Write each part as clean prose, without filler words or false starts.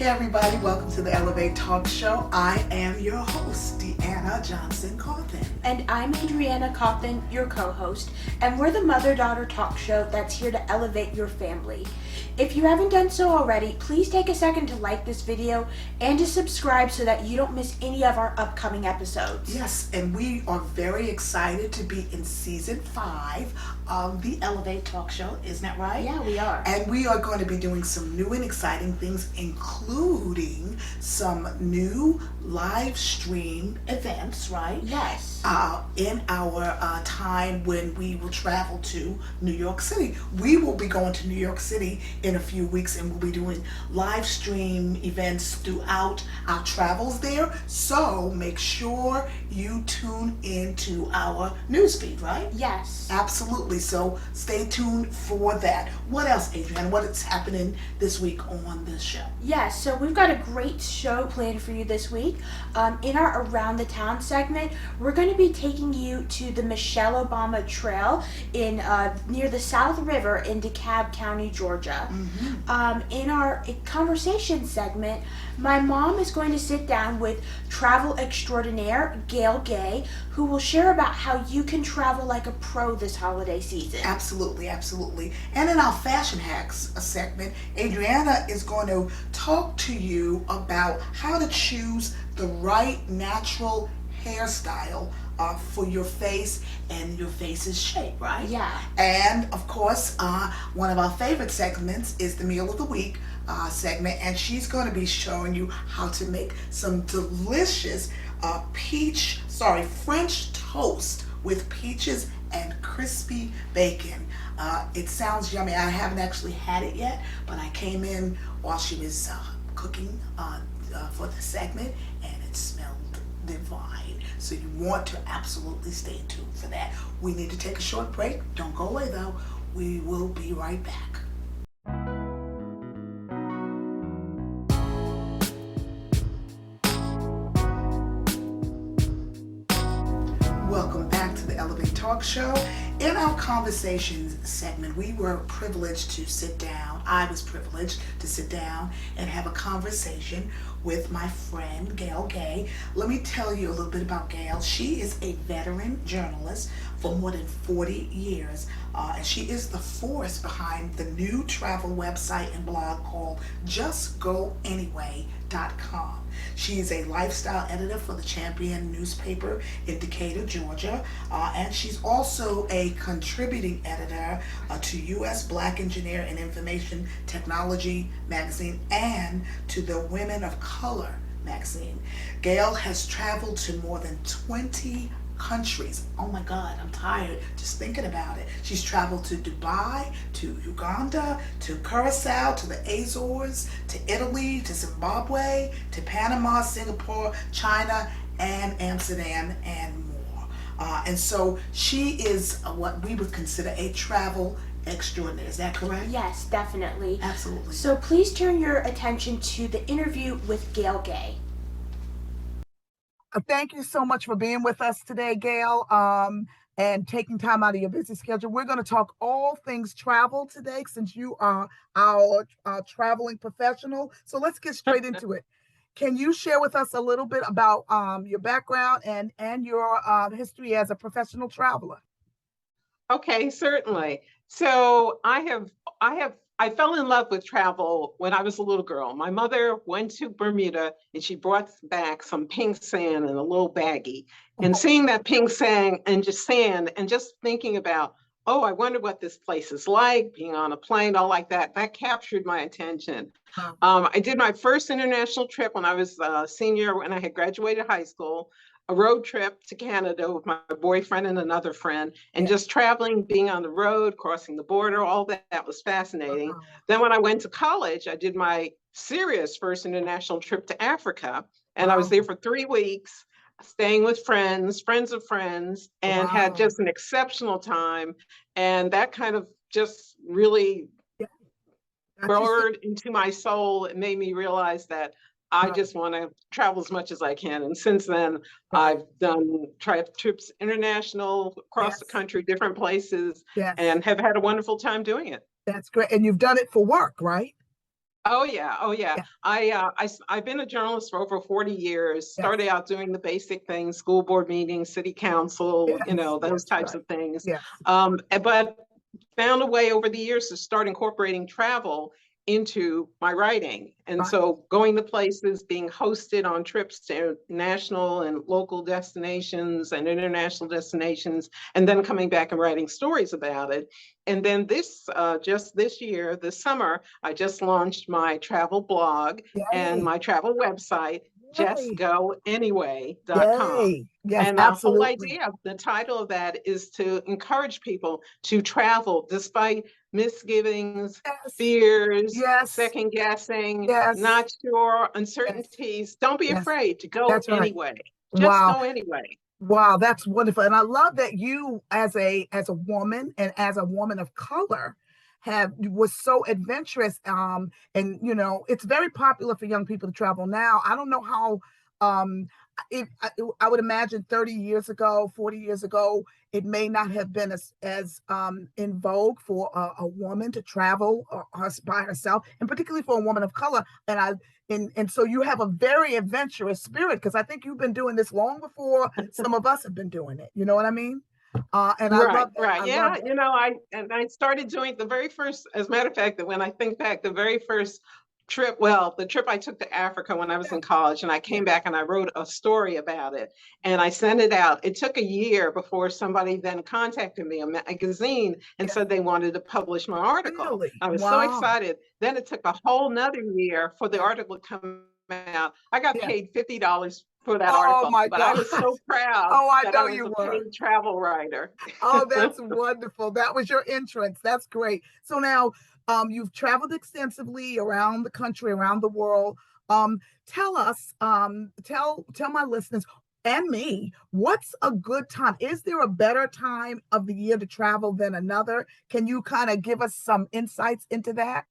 Hey everybody, welcome to the Elevate Talk Show. I am your host, Deanna Johnson Cauthen. And I'm Adrianna Cauthen, your co-host, and we're the mother-daughter talk show that's here to elevate your family. If you haven't done so already, please take a second to like this video and to subscribe so that you don't miss any of our upcoming episodes. Yes, and we are very excited to be in season 5 of the Elevate Talk Show. Isn't that right? Yeah, we are. And we are going to be doing some new and exciting things, including some new live stream events, right? Yes. In our time when we will travel to New York City. We will be going to New York City in a few weeks, and we'll be doing live stream events throughout our travels there. So make sure you tune into our newsfeed, right? Yes. Absolutely. So stay tuned for that. What else, Adrian? What is happening this week on this show? Yes, so we've got a great show planned for you this week. In our Around the Town segment, we're going to be taking you to the Michelle Obama Trail in near the South River in DeKalb County, Georgia. In our conversation segment, my mom is going to sit down with travel extraordinaire Gale Gay, who will share about how you can travel like a pro this holiday season. Absolutely, absolutely. And in our fashion hacks segment, Adrianna is going to talk to you about how to choose the right natural hairstyle for your face and your face's shape, right? Yeah. And of course, one of our favorite segments is the Meal of the Week segment, and she's going to be showing you how to make some delicious French toast with peaches and crispy bacon. It sounds yummy. I haven't actually had it yet, but I came in while she was cooking for the segment, and it smelled divine. So you want to absolutely stay tuned for that. We need to take a short break. Don't go away though. We will be right back. Welcome back to the Elevate Talk Show. In our conversations segment, we were privileged to sit down. I was privileged to sit down and have a conversation with my friend Gale Gay. Let me tell you a little bit about Gale. She is a veteran journalist for more than 40 years, and she is the force behind the new travel website and blog called JustGoAnyway.com. She is a lifestyle editor for the Champion newspaper in Decatur, Georgia, and she's also a contributing editor to U.S. Black Engineer and Information Technology magazine and to the Women of Color magazine. Gale has traveled to more than 20 countries. Oh my God, I'm tired just thinking about it. She's traveled to Dubai, to Uganda, to Curacao, to the Azores, to Italy, to Zimbabwe, to Panama, Singapore, China, and Amsterdam, and more. And so she is what we would consider a travel extraordinaire. Is that correct? Yes, definitely. Absolutely. So please turn your attention to the interview with Gale Gay. Thank you so much for being with us today, Gale, and taking time out of your busy schedule. We're going to talk all things travel today since you are our traveling professional. So let's get straight into it. Can you share with us a little bit about your background and your history as a professional traveler? Okay, certainly. So I fell in love with travel when I was a little girl. My mother went to Bermuda and she brought back some pink sand in a little baggie. And seeing that pink sand and just thinking about, oh, I wonder what this place is like, being on a plane, all like that, that captured my attention. I did my first international trip when I was a senior, when I had graduated high school. A road trip to Canada with my boyfriend and another friend, and just traveling, being on the road, crossing the border, all that was fascinating. Then when I went to college, I did my serious first international trip to Africa, and I was there for 3 weeks, staying with friends of friends, and had just an exceptional time. And that kind of just really burrowed into my soul. It made me realize that I just want to travel as much as I can. And since then, I've done trips international, across the country, different places, and have had a wonderful time doing it. That's great. And you've done it for work, right? Oh yeah, oh yeah. Yeah. I've been a journalist for over 40 years. Yes. Started out doing the basic things, school board meetings, city council, Yes. those Yes. types Right. of things. Yes. But found a way over the years to start incorporating travel into my writing. And Right. so going to places, being hosted on trips to national and local destinations and international destinations, and then coming back and writing stories about it. And then just this year, this summer, I just launched my travel blog and Yay. my travel website, Yay. justgoanyway.com. Yay. Yes. And the whole Absolutely. idea, the title of that is to encourage people to travel despite misgivings, Yes. fears, Yes. second guessing, Yes. not sure, Yes. uncertainties. Don't be Yes. afraid to go That's right. anyway. Just Wow. go anyway. Wow, that's wonderful. And I love that you as a woman and as a woman of color have was so adventurous. And it's very popular for young people to travel now. I don't know how um I would imagine 30 years ago, 40 years ago, it may not have been as in vogue for a woman to travel by herself, and particularly for a woman of color. And so you have a very adventurous spirit, because I think you've been doing this long before some of us have been doing it. You know what I mean? And I Right, love that. right. I love Yeah, that. I started doing the very first, as a matter of fact, that when I think back, the very first trip, well, the trip I took to Africa when I was Yeah, in college, and I yeah, came back and I wrote a story about it and I sent it out. It took a year before somebody then contacted me, a magazine, and yeah. said they wanted to publish my article. Really? I was so Wow. excited. Then it took a whole nother year for the Yeah, article to come out. I got yeah. paid $50 for that Oh article, my but I God. was so proud Oh, I that I know was you a were. paid travel writer. Oh, that's wonderful. That was your entrance. That's great. So now, you've traveled extensively around the country, around the world. Tell us, tell my listeners and me, what's a good time? Is there a better time of the year to travel than another? Can you kind of give us some insights into that?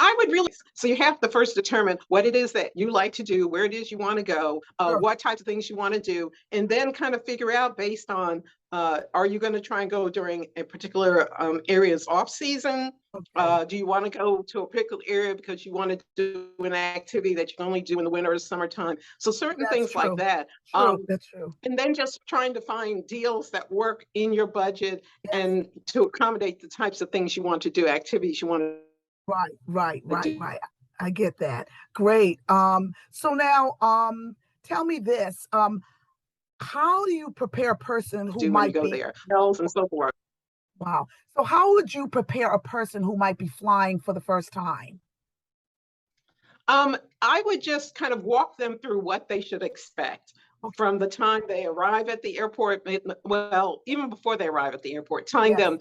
I would really, so you have to first determine what it is that you like to do, where it is you want to go, Sure. what types of things you want to do, and then kind of figure out based on, are you going to try and go during a particular area's off season? Okay. Do you want to go to a particular area because you want to do an activity that you can only do in the winter or summertime? So certain That's things like true. that. True. That's true. And then just trying to find deals that work in your budget Yes. and to accommodate the types of things you want to do, activities you want Right, right, to right, do. right. I get that. Great. So now, tell me this. How do you prepare a person who Do when you might go be, there, bells and so forth. wow. So how would you prepare a person who might be flying for the first time? I would just kind of walk them through what they should expect Okay. from the time they arrive at the airport. Well, even before they arrive at the airport, telling Yes, them,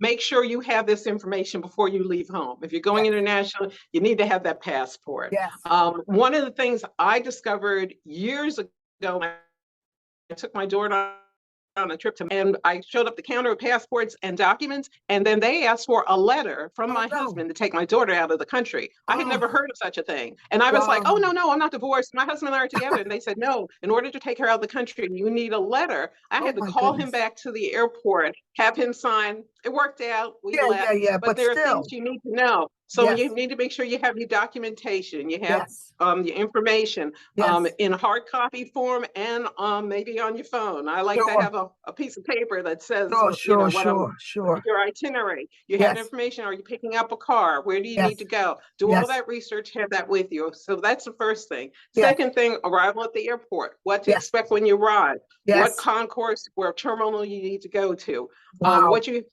make sure you have this information before you leave home. If you're going yes, international, you need to have that passport. yes. One of the things I discovered years ago, when I took my daughter on a trip and I showed up the counter with passports and documents, and then they asked for a letter from Oh my no. husband to take my daughter out of the country. I had Oh, never heard of such a thing. And I was like, oh, wow. no, no, I'm not divorced. My husband and I are together. And they said, no, in order to take her out of the country, you need a letter. I Oh had to my call him goodness. back to the airport, have him sign. It worked out. We Yeah, yeah, left. yeah. But But there are things still, you need to know. So yes, you need to make sure you have your documentation, you have yes, your information yes. in hard copy form and maybe on your phone. I like to Sure, have a piece of paper that says, sure, sure, what I'm, sure, sure. your itinerary. You have Yes, information. Are you picking up a car? Where do you need yes, to go? Do all yes, that research, have that with you. So that's the first thing. yes, Second thing, arrival at the airport. What to yes, expect when you arrive. What yes. concourse or terminal you need to go to. Wow. What you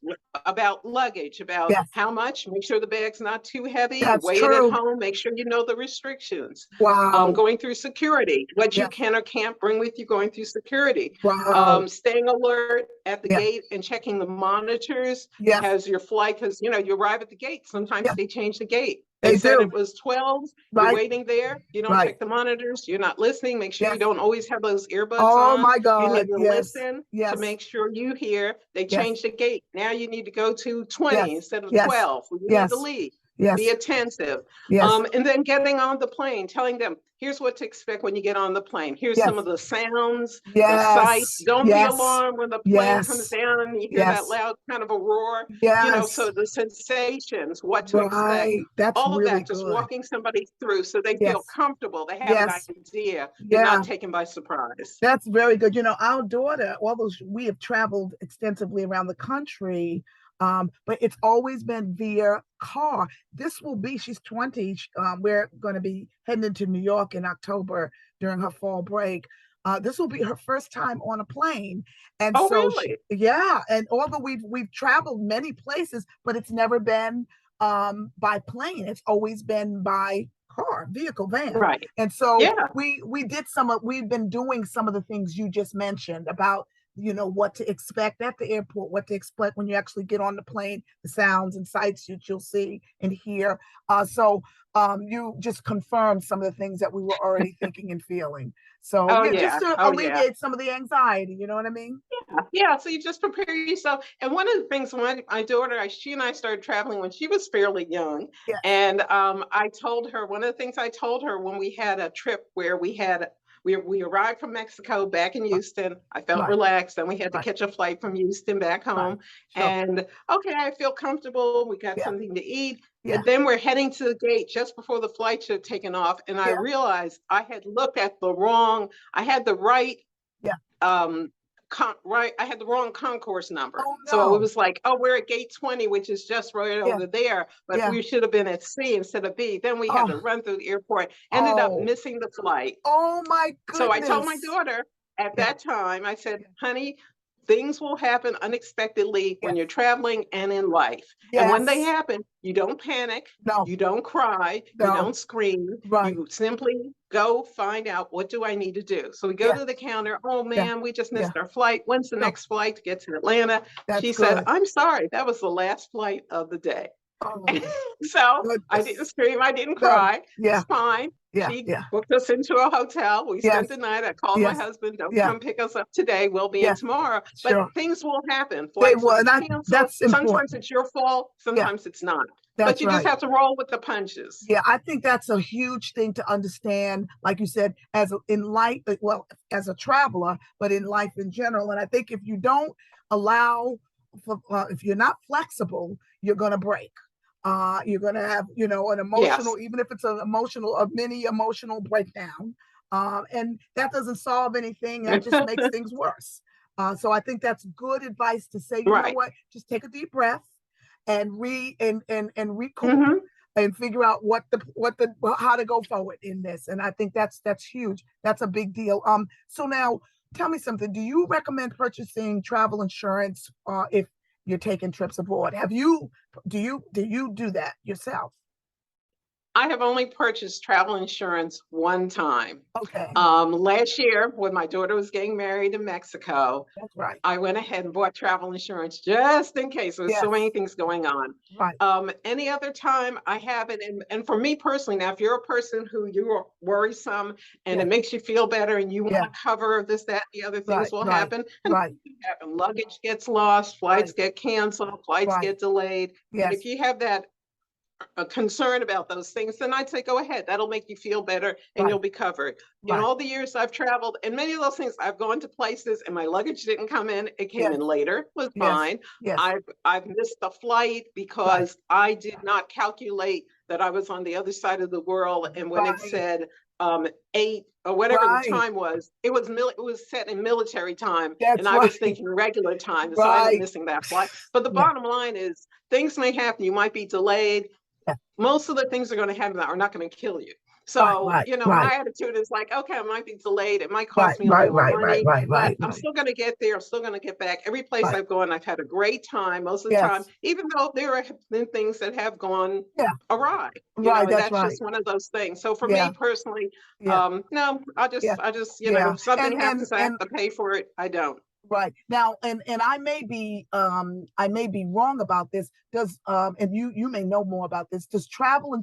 about luggage, about Yes, how much, make sure the bag's not too heavy, that's weigh it at true. home, make sure you know the restrictions. Wow. Going through security, what you Yes. can or can't bring with you going through security. Wow. Staying alert at the Yeah. gate and checking the monitors. Yes. Has your flight, because you arrive at the gate, sometimes Yeah. they change the gate. They They said do. it was 12, you're Right. waiting there, you don't Right. check the monitors, you're not listening, make sure you Yes. don't always have those earbuds Oh on. my You God. need to Yes. listen to Yes. make sure you hear. They Yes. changed the gate. Now you need to go to 20 Yes. instead of Yes. 12. You need to Yes. leave. Be Yes. attentive. Yes. And then getting on the plane, telling them, here's what to expect when you get on the plane. Here's Yes. some of the sounds, the sights. Yes. Don't be Yes. alarmed when the plane comes Yes. down and you hear that Yes. loud kind of a roar. Yes. So the sensations, what to expect, Right. That's all of really that, just good. walking somebody through so they feel Yes. comfortable, they have an Yes. idea, they're Yeah. not taken by surprise. That's very good. Our daughter, although we have traveled extensively around the country, but it's always been via car. She's 20. We're going to be heading into New York in October during her fall break. This will be her first time on a plane. And Oh, so really? yeah. And although we've traveled many places, but it's never been by plane. It's always been by car, vehicle, van. Right. And so Yeah. we've been doing some of the things you just mentioned about, what to expect at the airport, what to expect when you actually get on the plane, the sounds and sights that you'll see and hear. So you just confirmed some of the things that we were already thinking and feeling. So Oh, yeah, just yeah. to Oh, yeah. alleviate some of the anxiety, you know what I mean? Yeah, so you just prepare yourself. And one of the things, when my daughter, she and I started traveling when she was fairly young. Yeah. And I told her, one of the things I told her when we had a trip where we arrived from Mexico back in Houston, I felt Right. relaxed. Then we had to Right. catch a flight from Houston back home. Sure. And okay, I feel comfortable. We got Yeah. something to eat. Yeah. And then we're heading to the gate just before the flight should have taken off. And I Yeah. realized I had looked at I had the right Yeah. I had the wrong concourse number. Oh, So no. it was like, oh, we're at gate 20, which is just right Yeah. over there. But Yeah. we should have been at C instead of B. Then we had to Oh. run through the airport, ended up Oh. missing the flight. Oh my So I told my goodness. daughter at Yeah. that time, I said, honey, things will happen unexpectedly when Yes. you're traveling and in life. And when they Yes. happen, you don't panic, No. you don't cry, No. you don't scream. Right. You simply go find out, what do I need to do? So we go Yeah. to the counter. Oh Yeah. man, we just Yeah. missed our flight. When's the No. next flight to get to Atlanta? That's She said, good. I'm sorry, that was the last flight of the day. Oh, So I goodness. didn't scream, I didn't No. cry. Yeah. It's fine. Yeah. She Yeah. booked us into a hotel. We Yes. spent the night. I called my Yes. husband, don't Yeah. come pick us up today. We'll be Yeah. in tomorrow. Sure. But things will happen. They Flights will, will and be canceled. that's important. Sometimes it's your fault. Sometimes it's not. But That's you just right. have to roll with the punches. Yeah, I think that's a huge thing to understand, like you said, in life, well, as a traveler, but in life in general. And I think if you don't allow, if you're not flexible, you're going to break. You're going to have, an emotional, even if it's a mini emotional breakdown. And that doesn't solve anything. That just makes things worse. So I think that's good advice to say, you know what, just take a deep breath and recoup and figure out how to go forward in this. And I think that's huge. That's a big deal. So now tell me something. Do you recommend purchasing travel insurance if you're taking trips abroad? Do you do that yourself? I have only purchased travel insurance one time. Okay. Last year, when my daughter was getting married in Mexico, That's right. I went ahead and bought travel insurance just in case. There's so many things going on. Right. Any other time I haven't. And for me personally, now, if you're a person who you are worrisome and it makes you feel better and you want to cover this, that, the other things will happen. And happen. Luggage gets lost, flights get canceled, flights get delayed. Yes. And if you have that a concern about those things, then I'd say go ahead. That'll make you feel better and you'll be covered. In all the years I've traveled, and many of those things, I've gone to places and my luggage didn't come in. It came in later, was fine. Yes. I've missed the flight because I did not calculate that I was on the other side of the world. And when it said 8 or whatever the time was, it was set in military time. And I was thinking regular time. So I ended up missing that flight. But the bottom line is things may happen. You might be delayed. Most of the things are going to happen that are not going to kill you. So, my attitude is like, okay, I might be delayed. It might cost me a little money, but I'm still going to get there. I'm still going to get back. Every place I've gone, I've had a great time most of the time, even though there have been things that have gone awry. That's just one of those things. So for me personally, no, I just, something happens, I have to pay for it. I don't. Right now, and I may be wrong about this. And you may know more about this. Does travel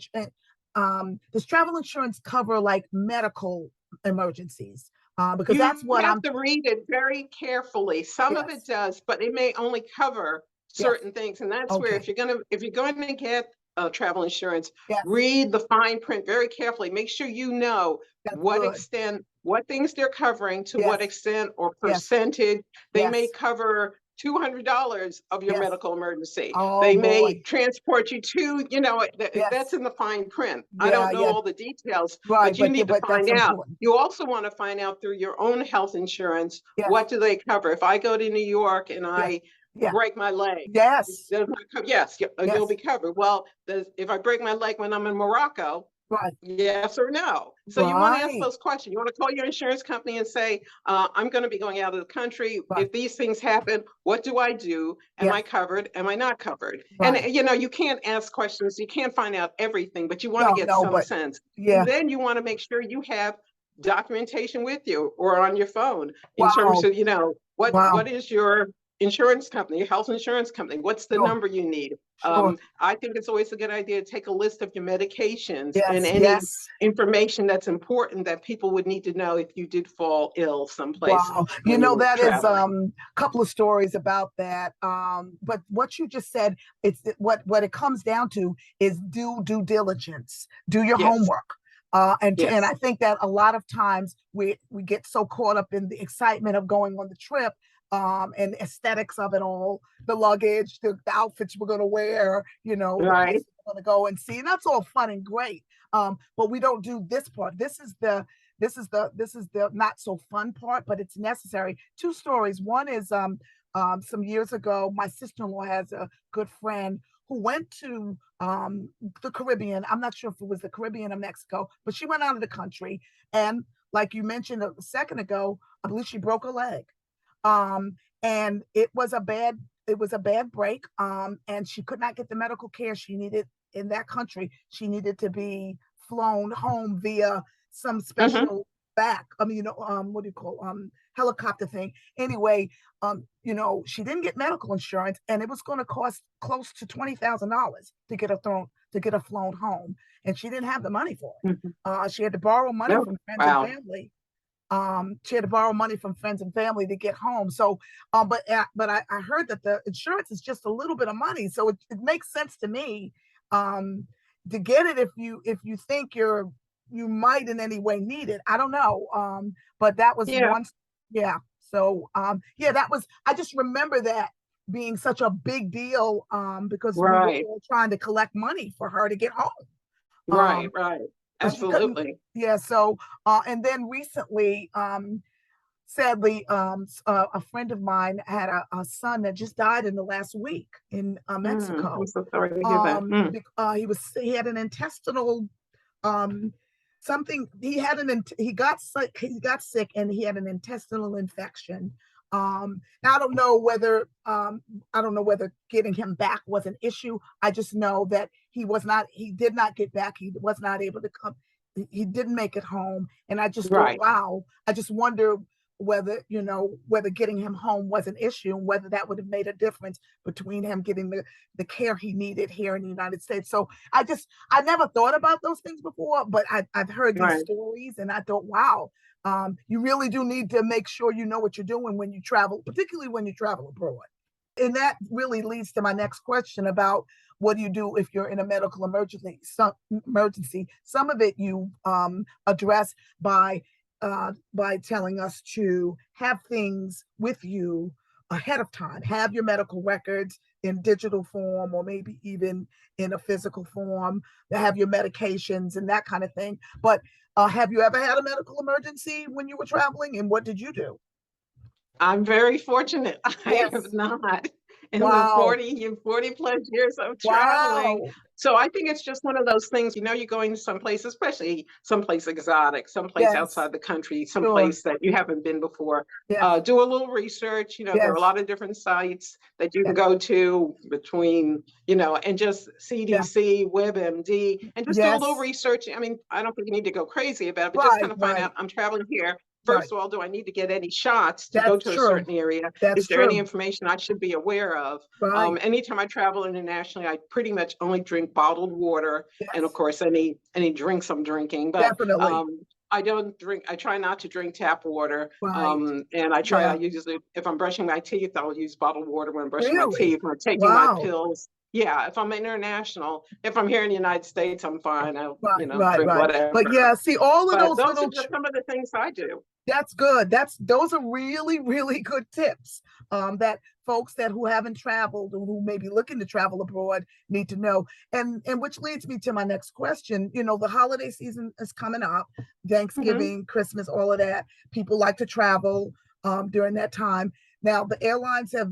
insurance cover like medical emergencies? Because that's what you have to read it very carefully. Some of it does, but it may only cover certain things, and that's where if you're going to get travel insurance, Yes. read the fine print very carefully. Make sure you know That's what good. extent, what things they're covering, to what Yes. extent or Yes. percentage. They may Yes. cover $200 of your Yes. medical emergency. Oh, They boy. may transport you to, Yes. that's in the fine print. I Yeah, don't know yeah. all the details, Right, but you need to but that's find out. important. You also want to find out through your own health insurance, Yes. what do they cover? If I go to New York and Yes. I Yeah. break my leg, Yes. yes, Yes. you'll be covered. Well, if I break my leg when I'm in Morocco, Right. yes or no? So you want to ask Right. those questions. You want to call your insurance company and say, I'm going to be going out of the country. Right. If these things happen, what do I do? Am Yes. I covered? Am I not covered? Right. And you can't ask questions. You can't find out everything, but you want to get No, some but sense. yeah. And then you want to make sure you have documentation with you or on your phone in Wow. terms of, Wow. what is your insurance company, your health insurance company? What's the Sure. number you need? Sure. I think it's always a good idea to take a list of your medications and Yes. any Yes. information that's important that people would need to know if you did fall ill someplace Wow. when you were That is traveling. a couple of stories about that. But what you just said, it's what it comes down to is due diligence, do your Yes, homework. And yes. I think that a lot of times we get so caught up in the excitement of going on the trip, and aesthetics of it all, the luggage, the outfits we're going to wear, the Right, places we're going to go and see. And that's all fun and great. But we don't do this part. This is the not so fun part, but it's necessary. Two stories. One is some years ago, my sister-in-law has a good friend who went to the Caribbean. I'm not sure if it was the Caribbean or Mexico, but she went out of the country. And like you mentioned a second ago, I believe she broke her leg. And it was a bad break. And she could not get the medical care she needed in that country. She needed to be flown home via some special what do you call helicopter thing. Anyway, she didn't get medical insurance, and it was going to cost close to $20,000 to get her flown home, and she didn't have the money for it. She had to borrow money No. from friends Wow. and family. She had to borrow money from friends and family to get home. So, but I heard that the insurance is just a little bit of money, so it makes sense to me to get it if you think you might in any way need it. I don't know, but that was Yeah, one. Yeah. So, that was. I just remember that being such a big deal because we were right, all trying to collect money for her to get home. right, Um, right. but she couldn't. Absolutely. Yeah. So, and then recently, sadly, a friend of mine had a son that just died in the last week in Mexico. I'm so sorry to hear that. He had an intestinal something. He got sick and he had an intestinal infection. Now I don't know whether getting him back was an issue. I just know that he did not get back. He was not able to come. He didn't make it home. And I just thought, Right. wow, I just wonder whether getting him home was an issue and whether that would have made a difference between him getting the care he needed here in the United States. So I never thought about those things before, but I've heard these Right. stories and I thought, wow, you really do need to make sure you know what you're doing when you travel, particularly when you travel abroad. And that really leads to my next question about what do you do if you're in a medical emergency? Some of it you address by telling us to have things with you ahead of time. Have your medical records in digital form or maybe even in a physical form. Have your medications and that kind of thing. But have you ever had a medical emergency when you were traveling, and what did you do? I'm very fortunate. I Yes. have not in the Wow. 40 plus years of traveling. Wow. So I think it's just one of those things, you're going to someplace, especially someplace exotic, someplace Yes. outside the country, Sure. someplace that you haven't been before. Yes. Do a little research. There are a Yes. lot of different sites that you can Yes. go to between, and just CDC, WebMD, and just do a little Yes. research. I mean, I don't think you need to go crazy about it, but just kind of find out, I'm traveling here. First of all, do I need to get any shots to go That's to a true. certain area? That's Is there any true. information I should be aware of? Right. Anytime I travel internationally, I pretty much only drink bottled water, and of Yes. course, any drinks I'm drinking. But Definitely. I don't drink. I try not to drink tap water. Right. And I Yeah. usually, if I'm brushing my teeth, I'll use bottled water when I'm brushing my Really? teeth. When I'm taking my Wow. pills, yeah, if I'm international, if I'm here in the United States, I'm fine. I'll, Right, drink right. whatever. But yeah, see, all of But those those are little just some of the things I do. That's good. Those are really, really good tips that folks that who haven't traveled or who may be looking to travel abroad need to know. And which leads me to my next question. You know, the holiday season is coming up, Mhm. Thanksgiving, Christmas, all of that. People like to travel during that time. Now, the airlines have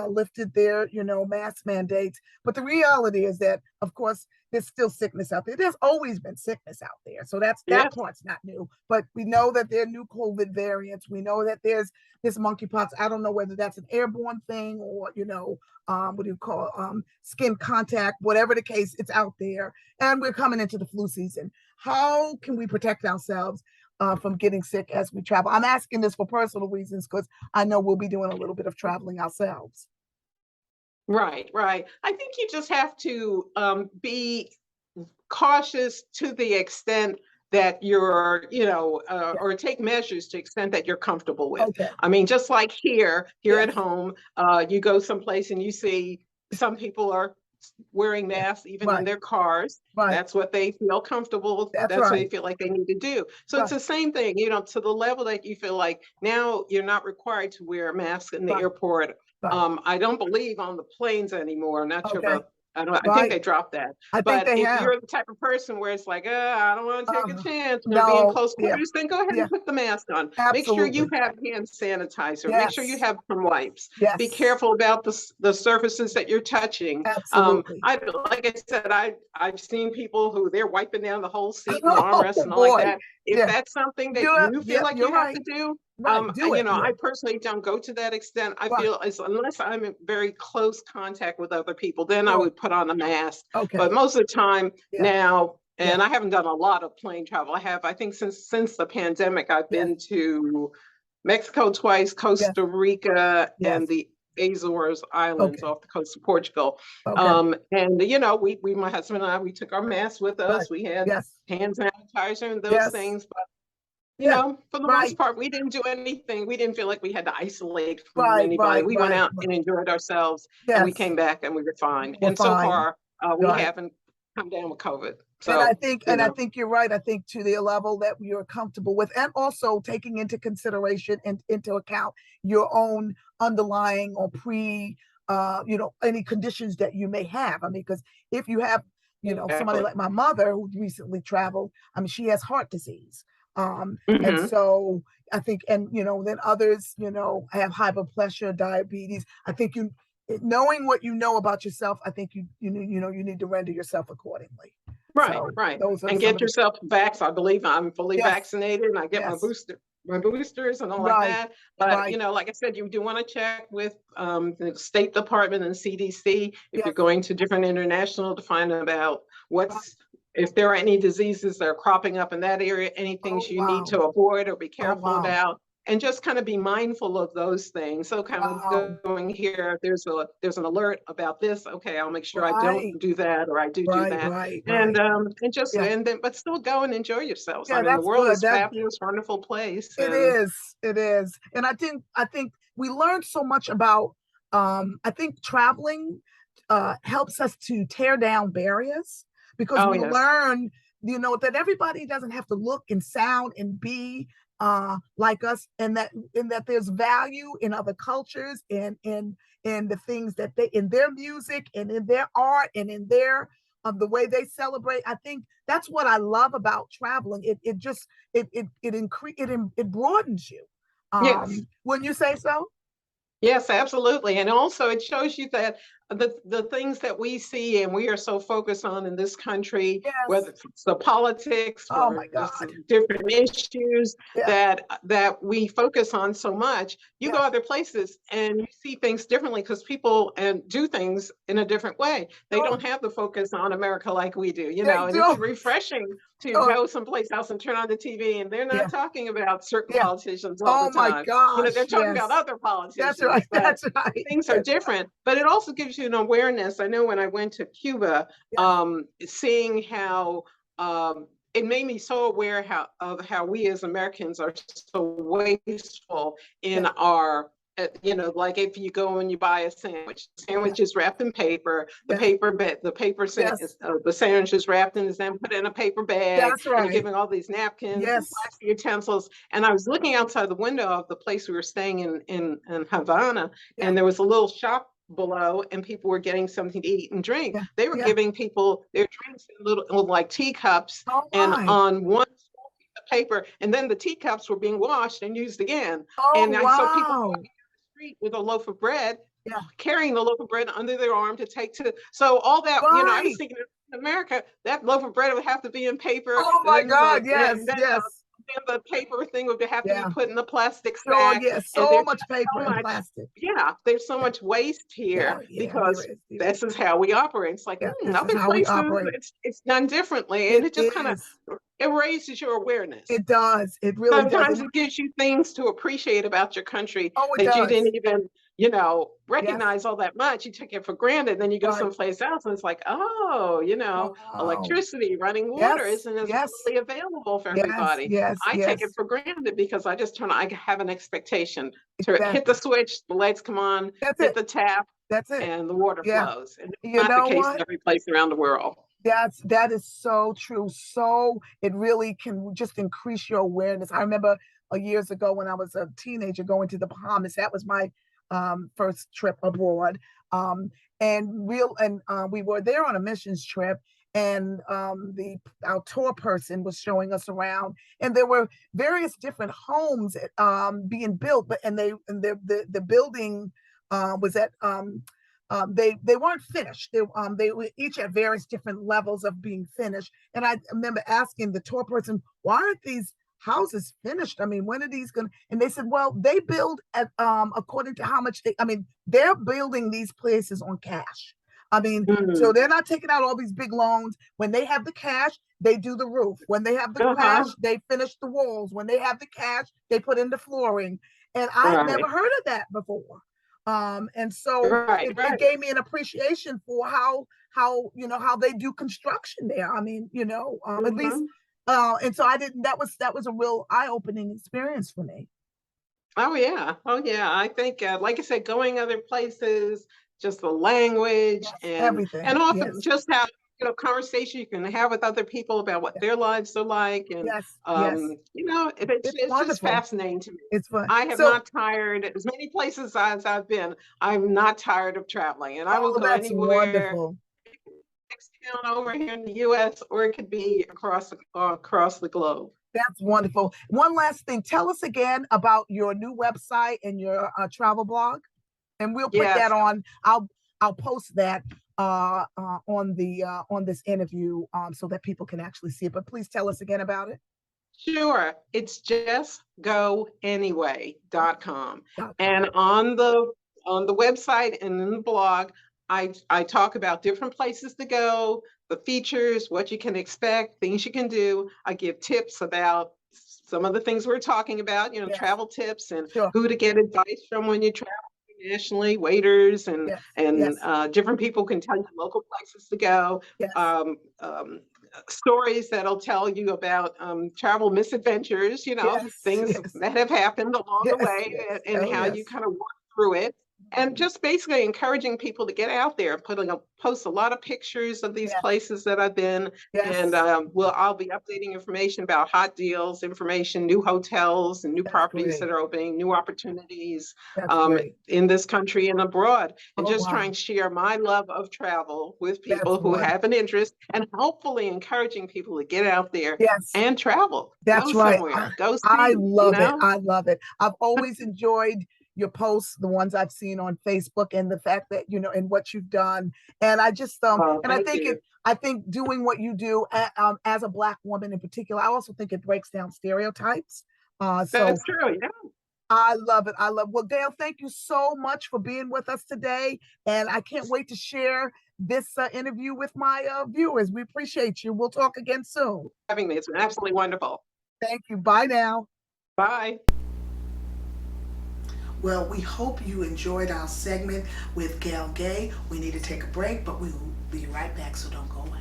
lifted their, mask mandates, but the reality is that, of course, there's still sickness out there. There's always been sickness out there. So that Yes. part's not new. But we know that there are new COVID variants. We know that there's this monkeypox. I don't know whether that's an airborne thing or, what do you call skin contact, whatever the case, it's out there. And we're coming into the flu season. How can we protect ourselves from getting sick as we travel? I'm asking this for personal reasons because I know we'll be doing a little bit of traveling ourselves. Right, right. I think you just have to be cautious to the extent that you're, Yeah. or take measures to the extent that you're comfortable with. Okay. I mean, just like here Yes. at home, you go someplace and you see some people are wearing masks even in Right. their cars. Right. That's what they feel comfortable. That's That's what they right. feel like they need to do. So it's Right. the same thing, to the level that you feel like now you're not required to wear a mask in the Right. airport. Right. I don't believe on the planes anymore. I'm not sure Okay. about, I think Right. they dropped that. I think But they if have. you're the type of person where it's like, I don't want to take a Uh, chance, be in no. close Yeah. quarters, then go ahead Yeah. and put the mask on. Make sure you Absolutely. have hand sanitizer. Make sure you Yes. have some wipes. Be Yes. careful about the surfaces that you're touching. Absolutely. Like I said, I've seen people who they're wiping down the whole seat and armrests Oh and all like boy. that. If Yeah. that's something that Do it. you feel Yep. like You're you have right. to do, Right. Do it. Yeah. I personally don't go to that extent. I Right. feel unless I'm in very close contact with other people, then I Sure. would put on a mask. But Okay. most of the time Yeah. now, Yeah. and I haven't done a lot of plane travel. I think since the pandemic, I've Yes. been to Mexico twice, Yes. Costa Rica, and Yes. the Azores Islands Okay. off the coast of Portugal. Okay. And we my husband and I, we took our masks with Right. us. We had Yes. hand sanitizer and those Yes. things. But Yeah. for the most Right. part, we didn't do anything. We didn't feel like we had to isolate from Right. anybody. Right. We went Right. out Right. and enjoyed ourselves, and we Yes. came back and we were fine. We're And so fine. far, we Right. haven't come down with COVID. And I So, think, you and I know, think you're right. I think to the level that you're comfortable with, and also taking into consideration and into account your own underlying or any conditions that you may have. I mean, because if you have, somebody exactly. like my mother who recently traveled, I mean, she has heart disease. And Hmm. so I think, and then others, have high blood pressure, diabetes. I think knowing what you know about yourself, I think you need to render yourself accordingly. Right, So right. those are And some get of the yourself vaxxed. I believe I'm fully yes, vaccinated and I get yes, my boosters and all like right, that. But, right, like I said, you do want to check with the State Department and CDC if you're yes, going to different international to find about right. if there are any diseases that are cropping up in that area, any things Oh you need wow, to avoid or be oh careful wow, about. And just kind of be mindful of those things. So kind wow, of going here, there's an alert about this. Okay, I'll make sure I don't right, do that, or I do right, that. right, And right. just Yeah, and then but still go and enjoy yourselves. I yeah, mean, the that's world good. is fabulous, wonderful place. It And is. It is. And I think we learned so much about I think traveling helps us to tear down barriers because oh we yes, learn, that everybody doesn't have to look and sound and be like us, and that there's value in other cultures and in the things that they in their music and in their art and in their the way they celebrate. I think that's what I love about traveling. It just it broadens you. yes. Wouldn't you say so? Yes, absolutely. And also it shows you that the things that we see and we are so focused on in this country, whether Yes. it's the politics Oh my or God. different issues Yeah. that we focus on so much, you go Yes. other places and you see things differently because people and do things in a different way. They Sure. don't have the focus on America like we do, They and it's do. refreshing to Oh, go someplace else and turn on the TV and they're yeah. not talking about certain Yeah. politicians all the Oh my time. They're gosh. talking about Yes. other That's politicians, right. but That's right. things are That's right. different. But it also gives you an awareness. I know when I went to Cuba, Yes. seeing how it made me so aware of how we as Americans are so wasteful in Yes. our You know, like if you go and you buy a sandwich, the sandwich is wrapped in paper, the Yeah. paper bag, Yes. the sandwich is wrapped and is then put in a paper bag, That's and you're right. giving all these napkins and Yes. plastic utensils. And I was looking outside the window of the place we were staying in Havana, Yeah. and there was a little shop below, and people were getting something to eat and drink. Yeah. They were Yeah. giving people their drinks in little like teacups, Oh and my. on one paper, and then the teacups were being washed and used again. Oh And I saw people wow. walking down the street with a loaf of bread, Yeah. carrying the loaf of bread under their arm to take to. So all that, you know, I was Right. thinking in America, that loaf of bread would have to be in paper, Oh and my then God. Yes. Yes. the paper thing would have to be Yeah. put in the plastic Sure. sack. Yes. And So there's much paper so and much, plastic. yeah, there's so Yeah. much waste Yeah. here Yeah. There because is. this is how we operate. It's like, Yeah. This is other how we places, operate. it's done differently, and It it just kind of is. it raises your awareness. It does. It really does. Sometimes it gives you things to appreciate about your country Oh, it that you does. didn't even, you know, Yes. recognize all that much. You take it for granted. Then you go Right. someplace else and it's like, oh, you know, Wow. electricity, running water Yes. isn't as Yes. readily available for Yes. everybody. Yes. I take it Yes. for granted because I have an expectation to hit the Exactly. switch, the lights come on, That's hit it. the tap, That's it. and the water Yeah. flows. And it's You not the know case in what? every place around the world. That is so true. So it really can just increase your awareness. I remember years ago when I was a teenager going to the Bahamas. That was my first trip abroad. Um, and we were there on a missions trip, and the our tour person was showing us around, and there were various different homes being built, but the building was at they weren't finished. They were each at various different levels of being finished. And I remember asking the tour person, why aren't these houses finished? I mean, when are these going to? And they said, well, they build at according to how much they're building these places on cash. I mean, so they're not taking out all these big loans. When they have the cash, they do the roof. When they have the cash, they finish the walls. When they have the cash, they put in the flooring. And I'd never heard of that before. And so it gave me an appreciation for how they do construction there. I mean, at least and so that was a real eye-opening experience for me. Oh yeah. I think like I said, going other places, just the language, yes, everything, and also yes. just have conversation you can have with other people about what their lives are like, and yes. It's just fascinating to me. It's fun. I have not tired, as many places as I've been, I'm not tired of traveling, and I will go anywhere. Wonderful. Next town over here in the U.S., or it could be across the globe. That's wonderful. One last thing, tell us again about your new website and your travel blog, and we'll put that on. I'll post that on this interview so that people can actually see it. But please tell us again about it. Sure. It's justgoanyway.com. And on the website and in the blog, I talk about different places to go, the features, what you can expect, things you can do. I give tips about some of the things we're talking about, travel tips, and who to get advice from when you travel internationally, waiters and different people can tell you local places to go. Stories that'll tell you about travel misadventures, things that have happened along the way, and how you kind of work through it. And just basically encouraging people to get out there, post a lot of pictures of these places that I've been. And I'll be updating information about hot deals, new hotels and new properties that are opening, new opportunities in this country and abroad. And trying to share my love of travel with people who have an interest, and hopefully encouraging people to get out there and travel. That's go right. Somewhere. Go see, I love it. I love it. I've always enjoyed your posts, the ones I've seen on Facebook, and the fact that and what you've done. And I just and I think doing what you do as a Black woman in particular, I also think it breaks down stereotypes. That's true. Yeah. I love it. Well, Gale, thank you so much for being with us today, and I can't wait to share this interview with my viewers. We appreciate you. We'll talk again soon. Having me, it's been absolutely wonderful. Thank you. Bye now. Bye. Well, we hope you enjoyed our segment with Gale Gay. We need to take a break, but we will be right back, so don't go away.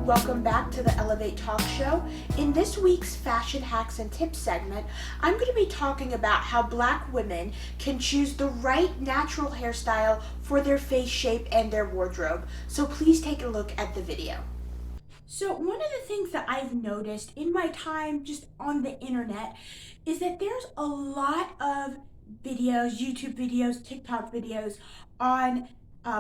Welcome back to the Elevate Talk Show. In this week's Fashion Hacks and Tips segment, I'm going to be talking about how Black women can choose the right natural hairstyle for their face shape and their wardrobe. So please take a look at the video. So one of the things that I've noticed in my time just on the internet is that there's a lot of videos, YouTube videos, TikTok videos on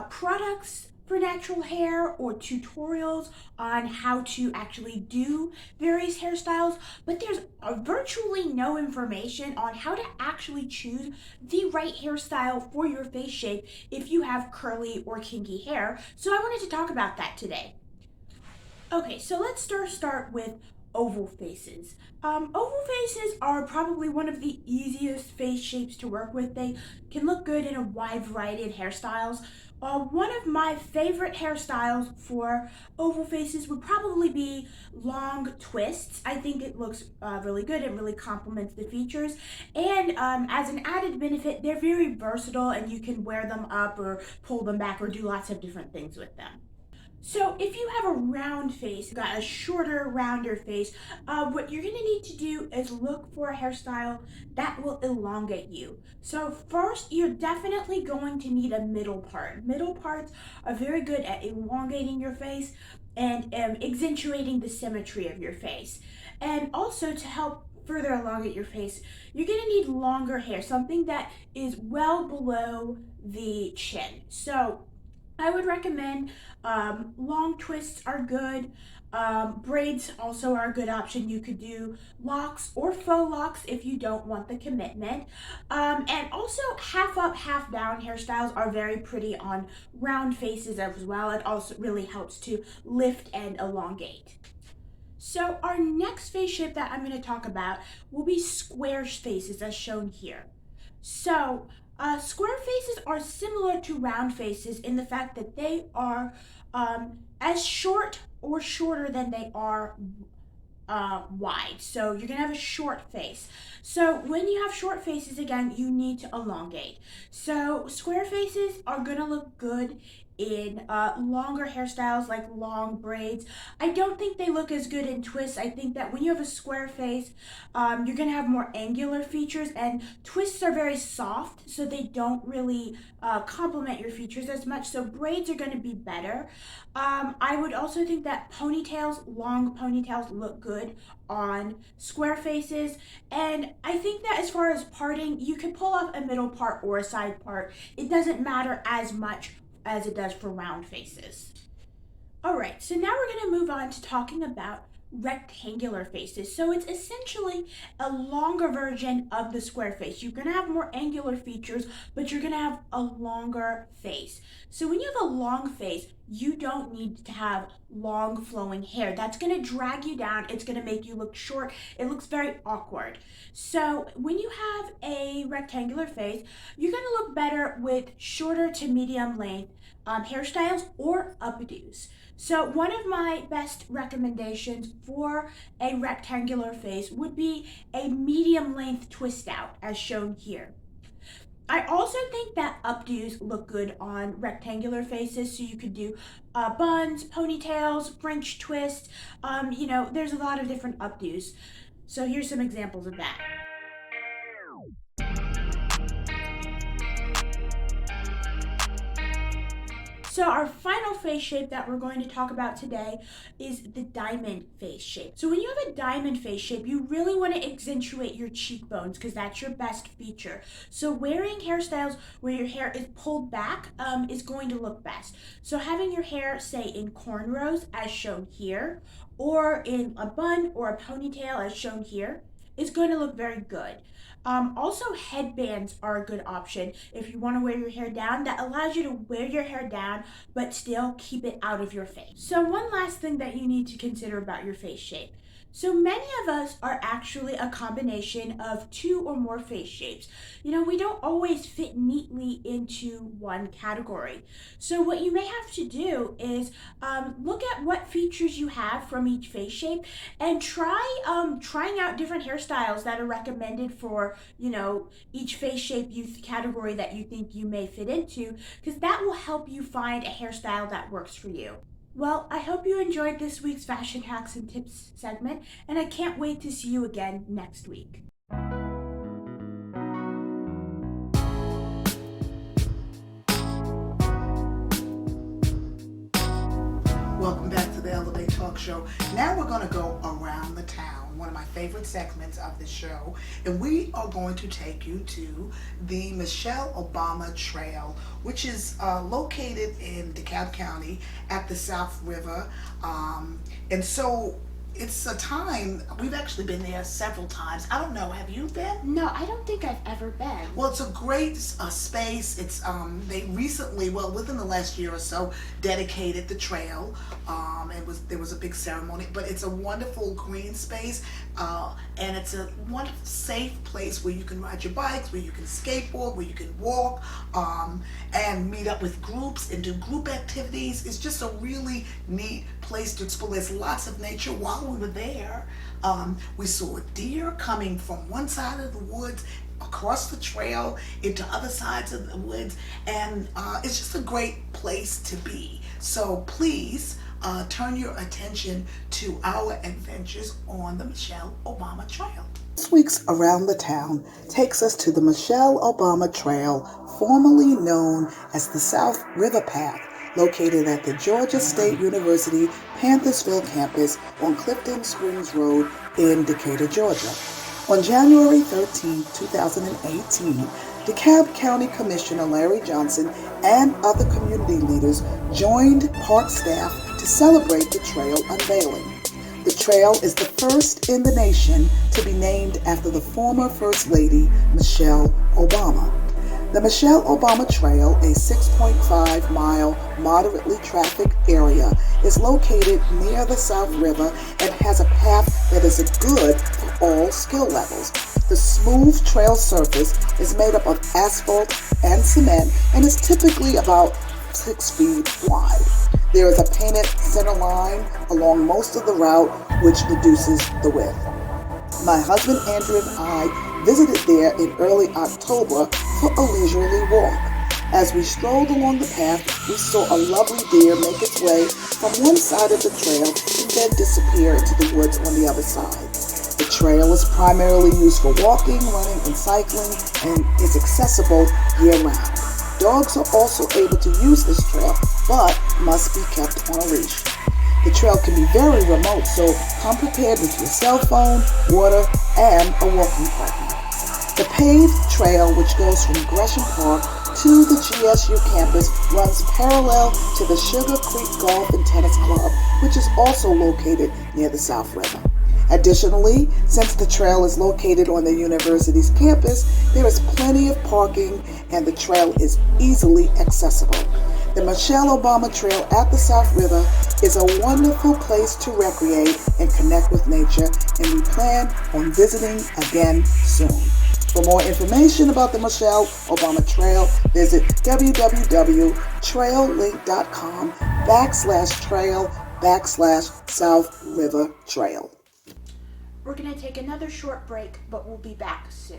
products for natural hair or tutorials on how to actually do various hairstyles, but there's virtually no information on how to actually choose the right hairstyle for your face shape if you have curly or kinky hair. So I wanted to talk about that today. Okay, so let's start with oval faces. Oval faces are probably one of the easiest face shapes to work with. They can look good in a wide variety of hairstyles. One of my favorite hairstyles for oval faces would probably be long twists. I think it looks really good. It really complements the features. And as an added benefit, they're very versatile and you can wear them up or pull them back or do lots of different things with them. So if you have a round face, got a shorter, rounder face, what you're gonna need to do is look for a hairstyle that will elongate you. So first, you're definitely going to need a middle part. Middle parts are very good at elongating your face and accentuating the symmetry of your face. And also to help further elongate your face, you're gonna need longer hair, something that is well below the chin. So I would recommend long twists are good. Braids also are a good option. You could do locks or faux locks if you don't want the commitment. And also half up, half down hairstyles are very pretty on round faces as well. It also really helps to lift and elongate. So our next face shape that I'm going to talk about will be square faces as shown here. So square faces are similar to round faces in the fact that they are as short or shorter than they are wide. So you're gonna have a short face. So when you have short faces, again, you need to elongate. So square faces are gonna look good in longer hairstyles like long braids. I don't think they look as good in twists. I think that when you have a square face, you're gonna have more angular features, and twists are very soft, so they don't really complement your features as much. So braids are gonna be better. I would also think that long ponytails look good on square faces. And I think that as far as parting, you can pull off a middle part or a side part. It doesn't matter as much as it does for round faces. All right, so now we're gonna move on to talking about rectangular faces. So it's essentially a longer version of the square face. You're gonna have more angular features, but you're gonna have a longer face. So when you have a long face, you don't need to have long flowing hair. That's gonna drag you down. It's gonna make you look short. It looks very awkward. So when you have a rectangular face, you're gonna look better with shorter to medium length hairstyles or updos. So one of my best recommendations for a rectangular face would be a medium length twist out as shown here. I also think that updos look good on rectangular faces, so you could do buns, ponytails, French twists. There's a lot of different updos. So here's some examples of that. So our final face shape that we're going to talk about today is the diamond face shape. So when you have a diamond face shape, you really want to accentuate your cheekbones because that's your best feature. So wearing hairstyles where your hair is pulled back is going to look best. So having your hair, say, in cornrows as shown here, or in a bun or a ponytail as shown here, is going to look very good. Also, headbands are a good option if you want to wear your hair down. That allows you to wear your hair down but still keep it out of your face. So one last thing that you need to consider about your face shape. So many of us are actually a combination of two or more face shapes. We don't always fit neatly into one category. So what you may have to do is look at what features you have from each face shape and trying out different hairstyles that are recommended for, each face shape category that you think you may fit into, because that will help you find a hairstyle that works for you. Well, I hope you enjoyed this week's Fashion Hacks and Tips segment, and I can't wait to see you again next week. Welcome back to the Elevate Talk Show. Now we're going to go around the town, one of my favorite segments of the show, and we are going to take you to the Michelle Obama Trail, which is located in DeKalb County at the South River. And so it's a time, we've actually been there several times. I don't know, have you been? No, I don't think I've ever been. Well, it's a great space. It's they recently, well, within the last year or so, dedicated the trail. There was a big ceremony, but it's a wonderful green space, and it's a wonderful, safe place where you can ride your bikes, where you can skateboard, where you can walk, and meet up with groups and do group activities. It's just a really neat place to explore. There's lots of nature. While we were there, we saw a deer coming from one side of the woods across the trail into other sides of the woods, and it's just a great place to be. So please turn your attention to our adventures on the Michelle Obama Trail. This week's Around the Town takes us to the Michelle Obama Trail, formerly known as the South River Path, located at the Georgia State University Panthersville campus on Clifton Springs Road in Decatur, Georgia. On January 13, 2018, DeKalb County Commissioner Larry Johnson and other community leaders joined park staff to celebrate the trail unveiling. The trail is the first in the nation to be named after the former First Lady, Michelle Obama. The Michelle Obama Trail, a 6.5-mile moderately trafficked area, is located near the South River and has a path that is good for all skill levels. The smooth trail surface is made up of asphalt and cement and is typically about 6 feet wide. There is a painted center line along most of the route, which reduces the width. My husband Andrew and I visited there in early October for a leisurely walk. As we strolled along the path, we saw a lovely deer make its way from one side of the trail and then disappear into the woods on the other side. The trail is primarily used for walking, running, and cycling, and is accessible year-round. Dogs are also able to use this trail, but must be kept on a leash. The trail can be very remote, so come prepared with your cell phone, water, and a walking partner. The paved trail, which goes from Gresham Park to the GSU campus, runs parallel to the Sugar Creek Golf and Tennis Club, which is also located near the South River. Additionally, since the trail is located on the university's campus, there is plenty of parking and the trail is easily accessible. The Michelle Obama Trail at the South River is a wonderful place to recreate and connect with nature, and we plan on visiting again soon. For more information about the Michelle Obama Trail, visit www.traillink.com/trail/South River Trail. We're going to take another short break, but we'll be back soon.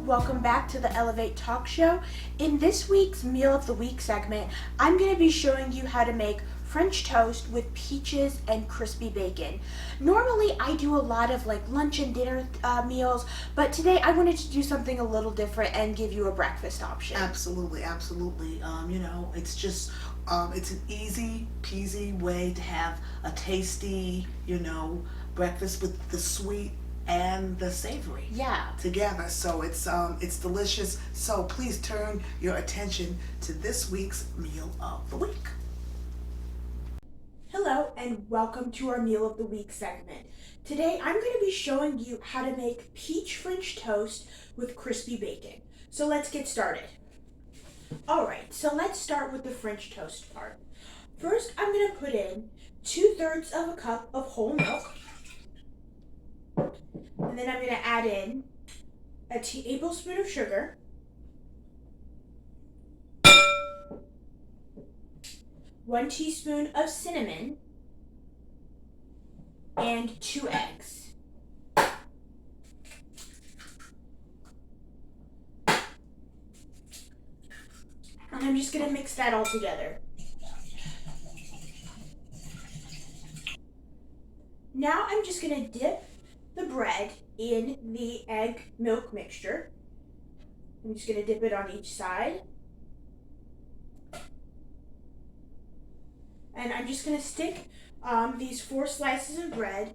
Welcome back to the Elevate Talk Show. In this week's Meal of the Week segment, I'm going to be showing you how to make French toast with peaches and crispy bacon. Normally I do a lot of like lunch and dinner meals, but today I wanted to do something a little different and give you a breakfast option. Absolutely. It's just it's an easy peasy way to have a tasty, breakfast with the sweet and the savory together. So it's delicious. So please turn your attention to this week's Meal of the Week. Hello and welcome to our Meal of the Week segment. Today I'm going to be showing you how to make peach French toast with crispy bacon. So let's get started. Alright, so let's start with the French toast part. First I'm going to put in 2/3 of a cup of whole milk. And then I'm going to add in a tablespoon of sugar, 1 teaspoon of cinnamon, and 2 eggs. And I'm just going to mix that all together. Now I'm just going to dip the bread in the egg milk mixture. I'm just going to dip it on each side. And I'm just going to stick these 4 slices of bread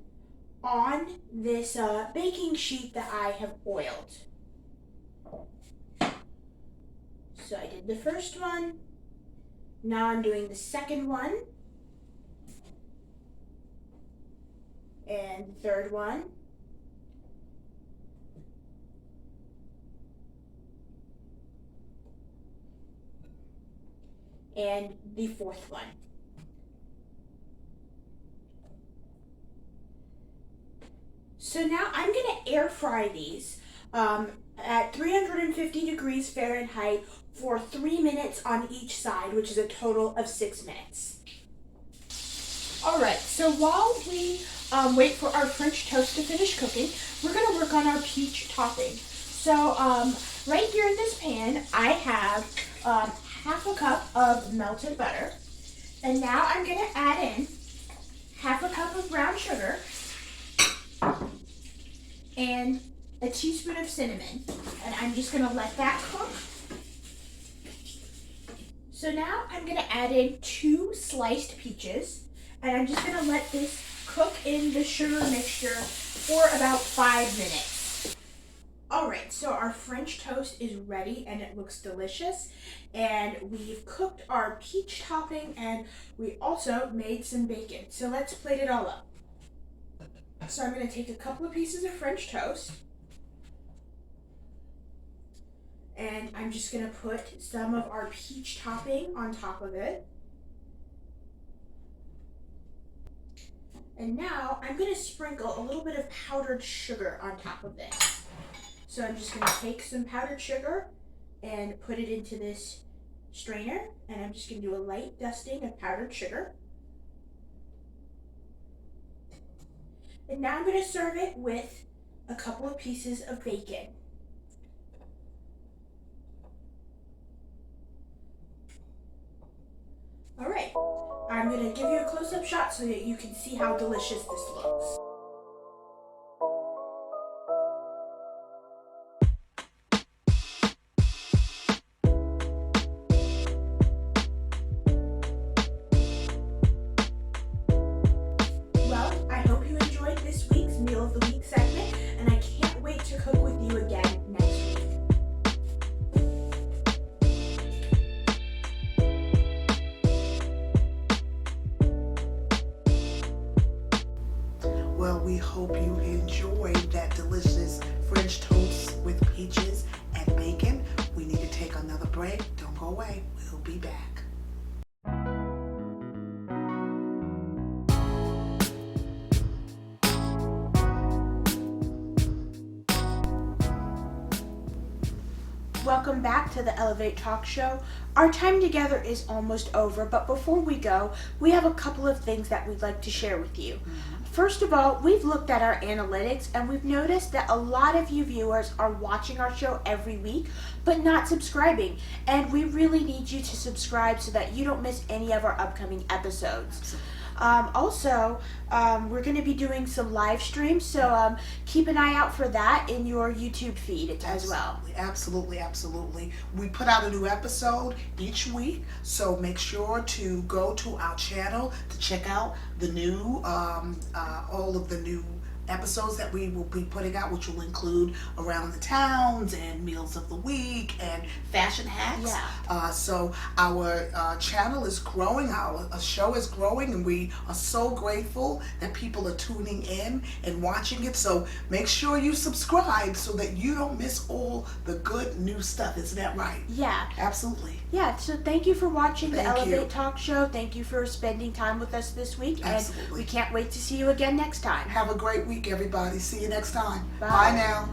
on this baking sheet that I have oiled. So I did the first one. Now I'm doing the second one. And the third one. And the fourth one. So now I'm going to air fry these at 350 degrees Fahrenheit for 3 minutes on each side, which is a total of 6 minutes. Alright, so while we wait for our French toast to finish cooking, we're going to work on our peach topping. So right here in this pan, I have half a cup of melted butter. And now I'm going to add in half a cup of brown sugar and a teaspoon of cinnamon. And I'm just going to let that cook. So now I'm going to add in 2 sliced peaches. And I'm just going to let this cook in the sugar mixture for about 5 minutes. Alright, so our French toast is ready and it looks delicious. And we've cooked our peach topping and we also made some bacon. So let's plate it all up. So I'm going to take a couple of pieces of French toast. And I'm just going to put some of our peach topping on top of it. And now I'm going to sprinkle a little bit of powdered sugar on top of this. So I'm just going to take some powdered sugar and put it into this strainer. And I'm just going to do a light dusting of powdered sugar. And now I'm going to serve it with a couple of pieces of bacon. Alright, I'm going to give you a close-up shot so that you can see how delicious this looks. Well, I hope you enjoyed this week's Meal of the Week segment, and I can't wait to cook with you again next week. Well, we hope you enjoyed that delicious French toast with peaches and bacon. We need to take another break. Don't go away. We'll be back. Welcome back to the Elevate Talk Show. Our time together is almost over, but before we go, we have a couple of things that we'd like to share with you. First of all, we've looked at our analytics and we've noticed that a lot of you viewers are watching our show every week, but not subscribing. And we really need you to subscribe so that you don't miss any of our upcoming episodes. Also, we're going to be doing some live streams, so keep an eye out for that in your YouTube feed as well. Absolutely. We put out a new episode each week, so make sure to go to our channel to check out the new, all of the new episodes that we will be putting out, which will include Around the Towns and Meals of the Week and Fashion Hacks. Yeah. So our channel is growing, our show is growing, and we are so grateful that people are tuning in and watching it. So make sure you subscribe so that you don't miss all the good new stuff. Isn't that right? Yeah. Absolutely. Yeah, so thank you for watching the Thank you. Elevate Talk Show. Thank you for spending time with us this week. Absolutely. And we can't wait to see you again next time. Have a great week, everybody. See you next time. Bye. Bye now.